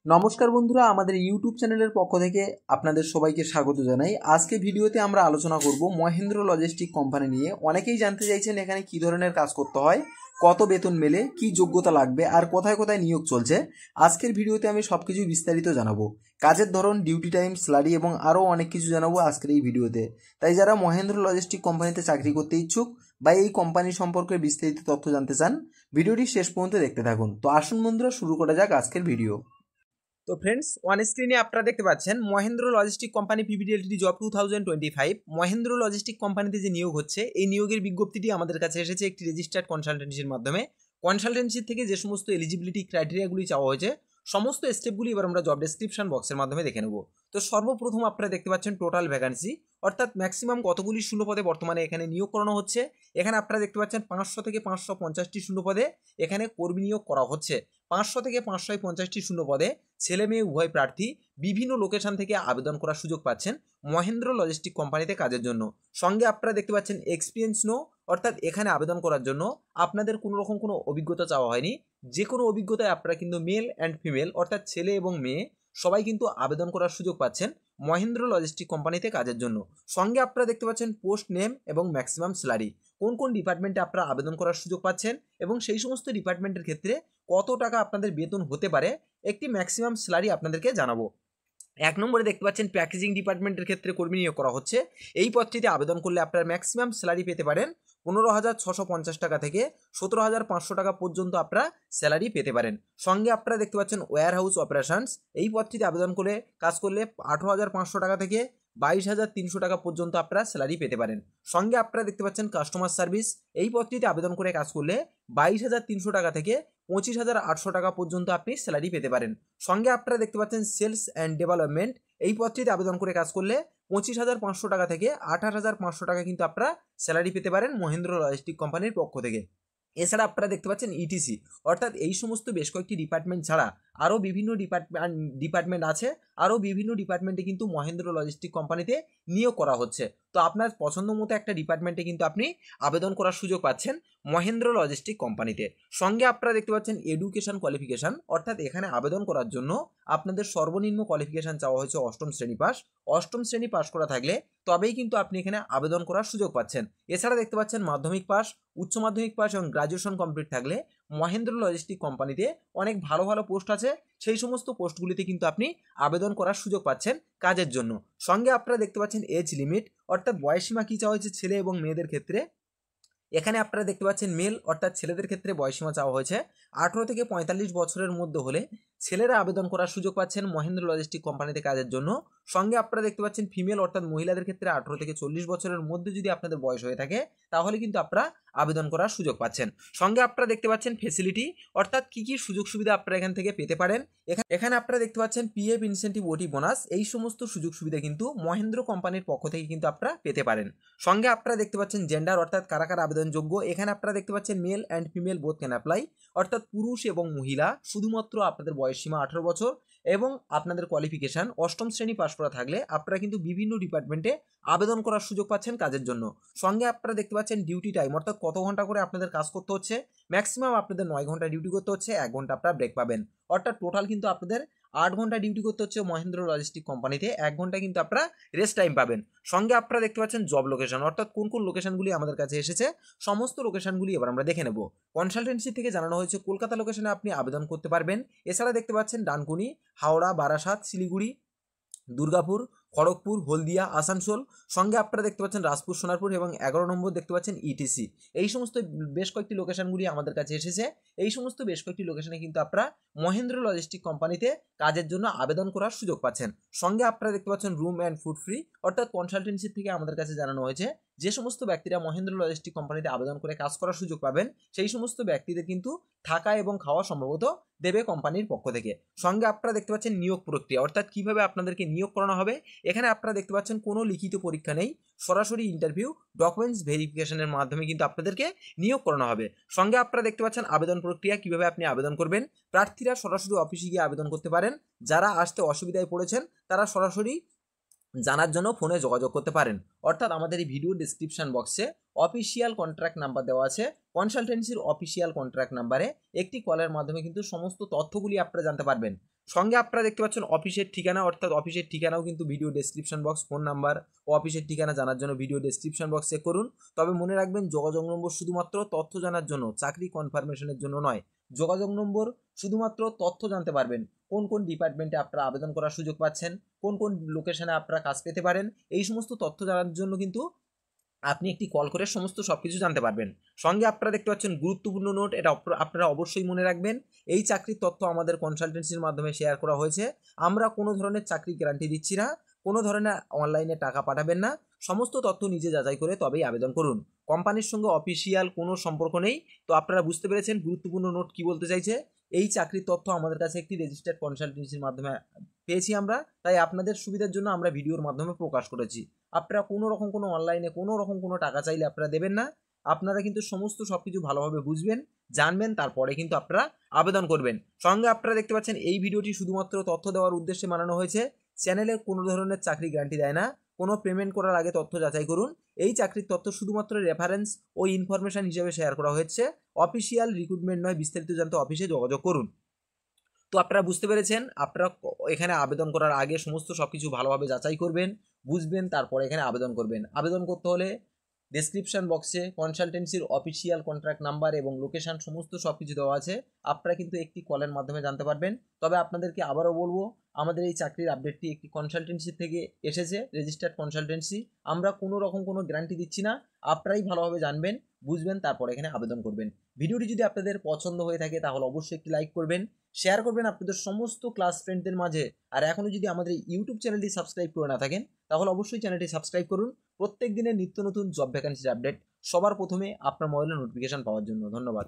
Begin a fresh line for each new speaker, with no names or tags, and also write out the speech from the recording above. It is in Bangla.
নমস্কার বন্ধুরা, আমাদের ইউটিউব চ্যানেলের পক্ষ থেকে আপনাদের সবাইকে স্বাগত জানাই। আজকে ভিডিওতে আমরা আলোচনা করব মহেন্দ্র লজিস্টিক কোম্পানি নিয়ে। অনেকেই জানতে চাইছেন এখানে কি ধরনের কাজ করতে হয়, কত বেতন মেলে, কি যোগ্যতা লাগবে আর কোথায় কোথায় নিয়োগ চলছে। আজকের ভিডিওতে আমি সবকিছু বিস্তারিত জানাবো। কাজের ধরন, ডিউটি টাইম, স্যালারি এবং আরও অনেক কিছু জানাবো আজকের এই ভিডিওতে। তাই যারা মহেন্দ্র লজিস্টিক কোম্পানিতে চাকরি করতে ইচ্ছুক বা এই কোম্পানি সম্পর্কে বিস্তারিত তথ্য জানতে চান, ভিডিওটি শেষ পর্যন্ত দেখতে থাকুন। তো আসুন বন্ধুরা, শুরু করা যাক আজকের ভিডিও। তো ফ্রেন্ডস, অন স্ক্রিনে আপনারা দেখতে পাচ্ছেন মহেন্দ্র লজিস্টিক কোম্পানি পিভিডিএলটি জব 2025। মহেন্দ্র লজিস্টিক কোম্পানিতে যে নিয়োগ হচ্ছে, এই নিয়োগের বিজ্ঞপ্তিটি আমাদের কাছে এসেছে একটি রেজিস্টার্ড কনসালটেন্সির মাধ্যমে। কনসালটেন্সি থেকে যে সমস্ত এলিজিবিলিটি ক্রাইটেরিয়াগুলি চাওয়া হয়েছে, সমস্ত স্টেপগুলি এবার আমরা জব ডেসক্রিপশন বক্সের মাধ্যমে দেখে নেব। তো সর্বপ্রথম আপনারা দেখতে পাচ্ছেন টোটাল ভ্যাকান্সি, অর্থাৎ ম্যাক্সিমাম কতগুলি শূন্যপদে বর্তমানে এখানে নিয়োগ করানো হচ্ছে। এখানে আপনারা দেখতে পাচ্ছেন 500 থেকে 550টি শূন্যপদে এখানে কর্মী নিয়োগ করা হচ্ছে। 500 থেকে 550টি শূন্যপদে ছেলে মেয়ে উভয় প্রার্থী বিভিন্ন লোকেশন থেকে আবেদন করার সুযোগ পাচ্ছেন মহেন্দ্র লজিস্টিক কোম্পানিতে কাজের জন্য। সঙ্গে আপনারা দেখতে পাচ্ছেন এক্সপিরিয়েন্স নো, অর্থাৎ এখানে আবেদন করার জন্য আপনাদের কোনো রকম কোনো অভিজ্ঞতা চাওয়া হয়নি। যে কোনো অভিজ্ঞতায় আপনারা কিন্তু মেল অ্যান্ড ফিমেল, অর্থাৎ ছেলে এবং মেয়ে সবাই কিন্তু আবেদন করার সুযোগ পাচ্ছেন মহেন্দ্র লজিস্টিক কোম্পানিতে কাজের জন্য। সঙ্গে আপনারা দেখতে পাচ্ছেন পোস্ট নেম এবং ম্যাক্সিমাম স্যালারি, কোন কোন ডিপার্টমেন্টে আপনারা আবেদন করার সুযোগ পাচ্ছেন এবং সেই সমস্ত ডিপার্টমেন্টের ক্ষেত্রে কত টাকা আপনাদের বেতন হতে পারে, একটি ম্যাক্সিমাম স্যালারি আপনাদেরকে জানাবো। 1 নম্বরে দেখতে পাচ্ছেন প্যাকেজিং ডিপার্টমেন্টের ক্ষেত্রে কর্মী নিয়োগ করা হচ্ছে। এই পদটিতে আবেদন করলে আপনারা ম্যাক্সিমাম স্যালারি পেতে পারেন 15,650 টাকা থেকে 17,500 টাকা পর্যন্ত আপনারা স্যালারি পেতে পারেন। সঙ্গে আপনারা দেখতে পাচ্ছেন ওয়্যার হাউস অপারেশনস, এই পদটিতে আবেদন করে কাজ করলে 18,500 টাকা থেকে 22,300 টাকা পর্যন্ত আপনারা স্যালারি পেতে পারেন। সঙ্গে আপনারা দেখতে পাচ্ছেন কাস্টমার সার্ভিস, এই পদটিতে আবেদন করে কাজ করলে 22,300 টাকা থেকে 25,800 টাকা পর্যন্ত আপনি স্যালারি পেতে পারেন। সঙ্গে আপনারা দেখতে পাচ্ছেন সেলস অ্যান্ড ডেভেলপমেন্ট, এই পদটিতে আবেদন করে কাজ করলে 25,500 টাকা থেকে 28,500 টাকা কিন্তু আপনারা স্যালারি পেতে পারেন মহেন্দ্র লজিস্টিক কোম্পানির পক্ষ থেকে। এছাড়া আপনারা দেখতে পাচ্ছেন ইটিসি, অর্থাৎ এই সমস্ত বেশ কয়েকটি ডিপার্টমেন্ট ছাড়া আরও বিভিন্ন ডিপার্টমেন্ট আছে। আরও বিভিন্ন ডিপার্টমেন্টে কিন্তু মহেন্দ্র লজিস্টিক কোম্পানিতে নিয়োগ করা হচ্ছে। তো আপনার পছন্দ মতো একটা ডিপার্টমেন্টে কিন্তু আপনি আবেদন করার সুযোগ পাচ্ছেন মহেন্দ্র লজিস্টিক কোম্পানিতে। সঙ্গে আপনারা দেখতে পাচ্ছেন এডুকেশন কোয়ালিফিকেশান, অর্থাৎ এখানে আবেদন করার জন্য আপনাদের সর্বনিম্ন কোয়ালিফিকেশান চাওয়া হয়েছে 8ম শ্রেণী পাস। 8ম শ্রেণী পাস করা থাকলে তবেই কিন্তু আপনি এখানে আবেদন করার সুযোগ পাচ্ছেন। এছাড়া দেখতে পাচ্ছেন মাধ্যমিক পাস, উচ্চ মাধ্যমিক পাস এবং গ্রাজুয়েশন কমপ্লিট থাকলে মহেন্দ্র লজিস্টিক কোম্পানিতে অনেক ভালো ভালো পোস্ট আছে, সেই সমস্ত পোস্টগুলিতে কিন্তু আপনি আবেদন করার সুযোগ পাচ্ছেন কাজের জন্য। সঙ্গে আপনারা দেখতে পাচ্ছেন এজ লিমিট, অর্থাৎ বয়সীমা কী চাওয়া হয়েছে ছেলে এবং মেয়েদের ক্ষেত্রে। এখানে আপনারা দেখতে পাচ্ছেন মেল, অর্থাৎ ছেলেদের ক্ষেত্রে বয়সীমা চাওয়া হয়েছে 18 থেকে 45 বছরের মধ্যে হলে ছেলেরা আবেদন করার সুযোগ পাচ্ছেন মহেন্দ্র লজিস্টিক কোম্পানিতে কাজের জন্য। সঙ্গে আপনারা দেখতে পাচ্ছেন ফিমেল, অর্থাৎ মহিলাদের ক্ষেত্রে 18 থেকে 40 বছরের মধ্যে যদি আপনাদের বয়স হয়ে থাকে তাহলে কিন্তু আপনারা আবেদন করার সুযোগ পাচ্ছেন। সঙ্গে আপনারা দেখতে পাচ্ছেন ফেসিলিটি, অর্থাৎ কী কী সুযোগ সুবিধা আপনারা এখান থেকে পেতে পারেন। এখানে আপনারা দেখতে পাচ্ছেন পিএফ, ইনসেন্টিভ, ওটি বোনাস, এই সমস্ত সুযোগ সুবিধা কিন্তু মহেন্দ্র কোম্পানির পক্ষ থেকে কিন্তু আপনারা পেতে পারেন। সঙ্গে আপনারা দেখতে পাচ্ছেন জেন্ডার, অর্থাৎ কারা কারা আবেদনযোগ্য। এখানে আপনারা দেখতে পাচ্ছেন male and female both can apply, অর্থাৎ পুরুষ এবং মহিলা শুধুমাত্র আপনাদের বয়সসীমা 18 বছর এবং আপনাদের কোয়ালিফিকেশান 8ম শ্রেণী পাস করা থাকলে আপনারা কিন্তু বিভিন্ন ডিপার্টমেন্টে আবেদন করার সুযোগ পাচ্ছেন কাজের জন্য। সঙ্গে আপনারা দেখতে পাচ্ছেন ডিউটি টাইম, অর্থাৎ কত ঘন্টা করে আপনাদের কাজ করতে হচ্ছে। ম্যাক্সিমাম আপনাদের 9 ঘন্টা ডিউটি করতে হচ্ছে, 1 ঘন্টা আপনারা ব্রেক পাবেন, অর্থাৎ টোটাল কিন্তু আপনাদের 8 ঘন্টা ডিউটি করতে হচ্ছে মহেন্দ্র লজিস্টিক কোম্পানিতে, 1 ঘন্টা কিন্তু আপনারা রেস্ট টাইম পাবেন। সঙ্গে আপনারা দেখতে পাচ্ছেন জব লোকেশন, অর্থাৎ কোন কোন লোকেশনগুলি আমাদের কাছে এসেছে সমস্ত লোকেশনগুলি এবার আমরা দেখে নেব। কনসালটেন্সি থেকে জানানো হয়েছে কলকাতা লোকেশনে আপনি আবেদন করতে পারবেন। এছাড়া দেখতে পাচ্ছেন ডানকুনি, হাওড়া, বারাসাত, শিলিগুড়ি, দুর্গাপুর, খড়গপুর, হলদিয়া, আসানসোল। সঙ্গে আপনারা দেখতে পাচ্ছেন রাজপুর, সোনারপুর এবং 11 নম্বর দেখতে পাচ্ছেন ইটিসি। এই সমস্ত বেশ কয়েকটি লোকেশনগুলি আমাদের কাছে এসেছে। এই সমস্ত বেশ কয়েকটি লোকেশনে কিন্তু আপনারা মহেন্দ্র লজিস্টিক কোম্পানিতে কাজের জন্য আবেদন করার সুযোগ পাচ্ছেন। সঙ্গে আপনারা দেখতে পাচ্ছেন রুম অ্যান্ড ফুড ফ্রি, অর্থাৎ কনসালটেন্সি থেকে আমাদের কাছে জানানো হয়েছে যে সমস্ত ব্যক্তিরা মহেন্দ্র লজিস্টিক কোম্পানিতে আবেদন করে কাজ করার সুযোগ পাবেন সেই সমস্ত ব্যক্তিদের কিন্তু থাকা এবং খাওয়া সম্ভবত দেবে কোম্পানির পক্ষ থেকে। সঙ্গে আপনারা দেখতে পাচ্ছেন নিয়োগ প্রক্রিয়া, অর্থাৎ কিভাবে আপনাদেরকে নিয়োগ করানো হবে। এখানে আপনারা দেখতে পাচ্ছেন কোনো লিখিত পরীক্ষা নেই, সরাসরি ইন্টারভিউ, ডকুমেন্টস ভেরিফিকেশনের মাধ্যমে কিন্তু আপনাদেরকে নিয়োগ করানো হবে। সঙ্গে আপনারা দেখতে পাচ্ছেন আবেদন প্রক্রিয়া, কিভাবে আপনি আবেদন করবেন। প্রার্থীরা সরাসরি অফিসে গিয়ে আবেদন করতে পারেন, যারা আসতে অসুবিধায় পড়েছেন তারা সরাসরি জানার জন্য ফোনে যোগাযোগ করতে পারেন। অর্থাৎ আমাদের এই ভিডিও ডিসক্রিপশন বক্সে অফিসিয়াল কন্ট্রাক্ট নাম্বার দেওয়া আছে, কনসালটেন্সির অফিসিয়াল কন্ট্রাক্ট নাম্বারে একটি কলের মাধ্যমে কিন্তু সমস্ত তথ্যগুলি আপনারা জানতে পারবেন। সঙ্গে আপনারা দেখতে পাচ্ছেন অফিসের ঠিকানা, অর্থাৎ অফিসের ঠিকানাও কিন্তু video description box, phone number ও অফিসের ঠিকানা জানার জন্য ভিডিও ডেসক্রিপশন বক্স চেক করুন। তবে মনে রাখবেন যোগাযোগ নম্বর শুধুমাত্র তথ্য জানার জন্য, চাকরি কনফার্মেশনের জন্য নয়। যোগাযোগ নম্বর শুধুমাত্র তথ্য জানতে পারবেন, কোন কোন ডিপার্টমেন্টে আপনারা আবেদন করার সুযোগ পাচ্ছেন, কোন কোন লোকেশনে আপনারা কাজ পেতে পারেন, এই সমস্ত তথ্য জানার জন্য কিন্তু আপনি একটি কল করে সমস্ত সব কিছু জানতে পারবেন। সঙ্গে আপনারা দেখতে পাচ্ছেন গুরুত্বপূর্ণ নোট, এটা আপনারা অবশ্যই মনে রাখবেন। এই চাকরির তথ্য আমাদের কনসালটেন্সির মাধ্যমে শেয়ার করা হয়েছে। আমরা কোনো ধরনের চাকরি গ্যারান্টি দিচ্ছি না, কোনো ধরনের অনলাইনে টাকা পাঠাবেন না, সমস্ত তথ্য নিজে যাচাই করে তবেই আবেদন করুন। কোম্পানির সঙ্গে অফিসিয়াল কোনো সম্পর্ক নেই। তো আপনারা বুঝতে পেরেছেন গুরুত্বপূর্ণ নোট কি বলতে চাইছে। এই চাকরির তথ্য আমাদের কাছে একটি রেজিস্টার্ড কনসালটেন্সির মাধ্যমে পেয়েছি আমরা, তাই আপনাদের সুবিধার জন্য আমরা ভিডিওর মাধ্যমে প্রকাশ করেছি। আপনারা কোনো রকম কোনো অনলাইনে কোনো রকম কোনো টাকা চাইলে আপনারা দেবেন না। আপনারা কিন্তু সমস্ত সব কিছু ভালোভাবে বুঝবেন, জানবেন, তারপরে কিন্তু আপনারা আবেদন করবেন। সঙ্গে আপনারা দেখতে পাচ্ছেন এই ভিডিওটি শুধুমাত্র তথ্য দেওয়ার উদ্দেশ্যে বানানো হয়েছে। চ্যানেলে কোনো ধরনের চাকরি গ্যারান্টি দেয় না। কোনো পেমেন্ট করার আগে তথ্য যাচাই করুন। এই চাকরির তথ্য শুধুমাত্র রেফারেন্স ও ইনফরমেশন হিসেবে শেয়ার করা হয়েছে, অফিসিয়াল রিক্রুটমেন্ট নয়। বিস্তারিত জানতে অফিসে যোগাযোগ করুন। তো আপনারা বুঝতে পেরেছেন, আপনারা এখানে আবেদন করার আগে সমস্ত সব কিছু ভালোভাবে যাচাই করবেন, বুঝবেন, তারপরে এখানে আবেদন করবেন। আবেদন করতে হলে ডেসক্রিপশন বক্সে কনসালটেন্সির অফিসিয়াল কন্ট্রাক্ট নাম্বার এবং লোকেশন সমস্ত সব কিছু দেওয়া আছে। আপনারা কিন্তু একটি কলের মাধ্যমে জানতে পারবেন। তবে আপনাদেরকে আবারও বলবো, আমাদের এই চাকরির আপডেটটি একটি কনসালটেন্সি থেকে এসেছে, রেজিস্টার্ড কনসালটেন্সি। আমরা কোনো রকম কোনো গ্যারান্টি দিচ্ছি না। আপনারাই ভালোভাবে জানবেন, বুঝবেন, তারপর এখানে আবেদন করবেন। ভিডিওটি যদি আপনাদের পছন্দ হয়ে থাকে তাহলে অবশ্যই একটি লাইক করবেন, শেয়ার করবেন আপনাদের সমস্ত ক্লাস ফ্রেন্ডদের মাঝে। আর এখনও যদি আমাদের ইউটিউব চ্যানেলটি সাবস্ক্রাইব করে না থাকেন তাহলে অবশ্যই চ্যানেলটি সাবস্ক্রাইব করুন, প্রত্যেক দিনের নিত্য নতুন জব ভ্যাকান্সির আপডেট সবার প্রথমে আপনার মোবাইলে নোটিফিকেশন পাওয়ার জন্য। ধন্যবাদ।